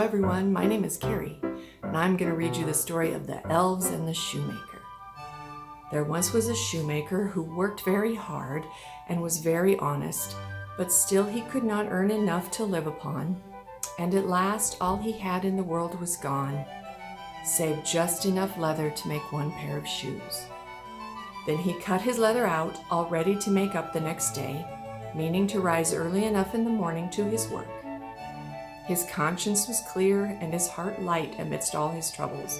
everyone, my name is Carrie, and I'm going to read you the story of the elves and the shoemaker. There once was a shoemaker who worked very hard and was very honest, but still he could not earn enough to live upon, and at last all he had in the world was gone, save just enough leather to make one pair of shoes. Then he cut his leather out, all ready to make up the next day, meaning to rise early enough in the morning to his work. His conscience was clear and his heart light amidst all his troubles.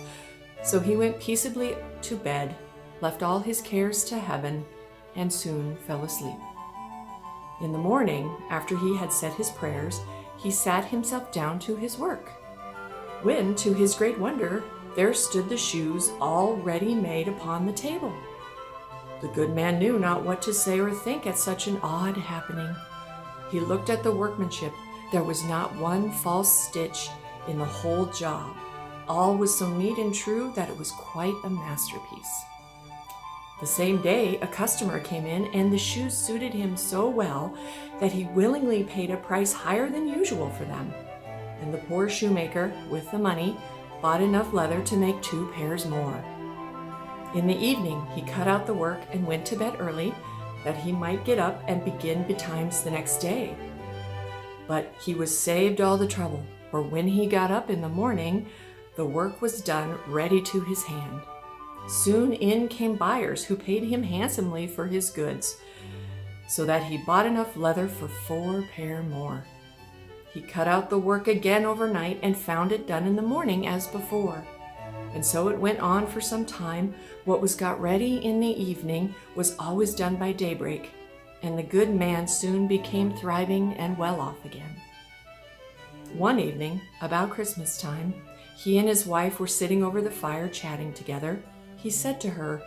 So he went peaceably to bed, left all his cares to heaven, and soon fell asleep. In the morning, after he had said his prayers, he sat himself down to his work. When, to his great wonder, there stood the shoes all ready made upon the table. The good man knew not what to say or think at such an odd happening. He looked at the workmanship. There was not one false stitch in the whole job. All was so neat and true that it was quite a masterpiece. The same day, a customer came in, and the shoes suited him so well that he willingly paid a price higher than usual for them. And the poor shoemaker, with the money, bought enough leather to make 2 pairs more. In the evening, he cut out the work and went to bed early, that he might get up and begin betimes the next day. But he was saved all the trouble, for when he got up in the morning, the work was done ready to his hand. Soon in came buyers who paid him handsomely for his goods, so that he bought enough leather for 4 pair more. He cut out the work again overnight and found it done in the morning as before. And so it went on for some time. What was got ready in the evening was always done by daybreak, and the good man soon became thriving and well off again. One evening, about Christmas time, he and his wife were sitting over the fire chatting together. He said to her,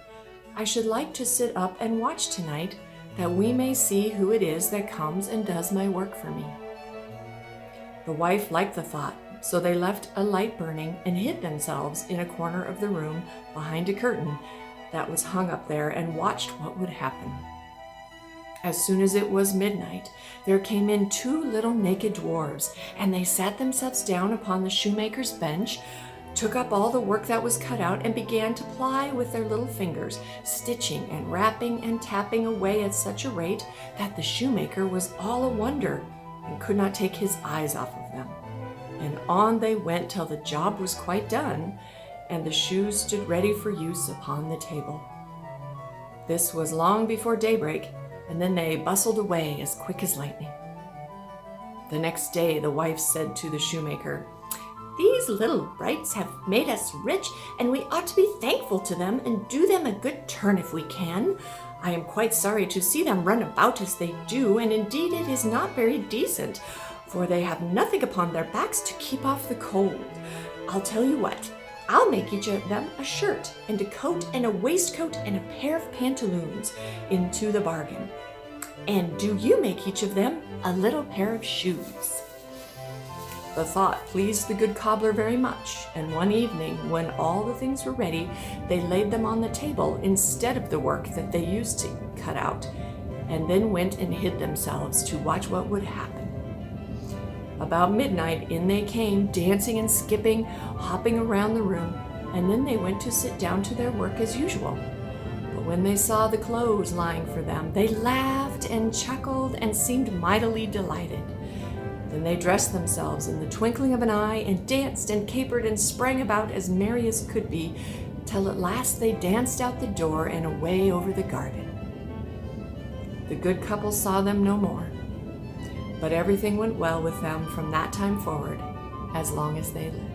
"I should like to sit up and watch tonight, that we may see who it is that comes and does my work for me." The wife liked the thought, so they left a light burning and hid themselves in a corner of the room behind a curtain that was hung up there and watched what would happen. As soon as it was midnight, there came in 2 little naked dwarves, and they sat themselves down upon the shoemaker's bench, took up all the work that was cut out, and began to ply with their little fingers, stitching and rapping and tapping away at such a rate that the shoemaker was all a wonder and could not take his eyes off of them. And on they went till the job was quite done, and the shoes stood ready for use upon the table. This was long before daybreak, and then they bustled away as quick as lightning. The next day the wife said to the shoemaker, "These little brights have made us rich, and we ought to be thankful to them and do them a good turn if we can. I am quite sorry to see them run about as they do, and indeed it is not very decent, for they have nothing upon their backs to keep off the cold. I'll tell you what, I'll make each of them a shirt and a coat and a waistcoat and a pair of pantaloons into the bargain. And do you make each of them a little pair of shoes." The thought pleased the good cobbler very much, and one evening, when all the things were ready, they laid them on the table instead of the work that they used to cut out, and then went and hid themselves to watch what would happen. About midnight, in they came, dancing and skipping, hopping around the room, and then they went to sit down to their work as usual. But when they saw the clothes lying for them, they laughed and chuckled and seemed mightily delighted. Then they dressed themselves in the twinkling of an eye and danced and capered and sprang about as merry as could be, till at last they danced out the door and away over the garden. The good couple saw them no more, but everything went well with them from that time forward, as long as they lived.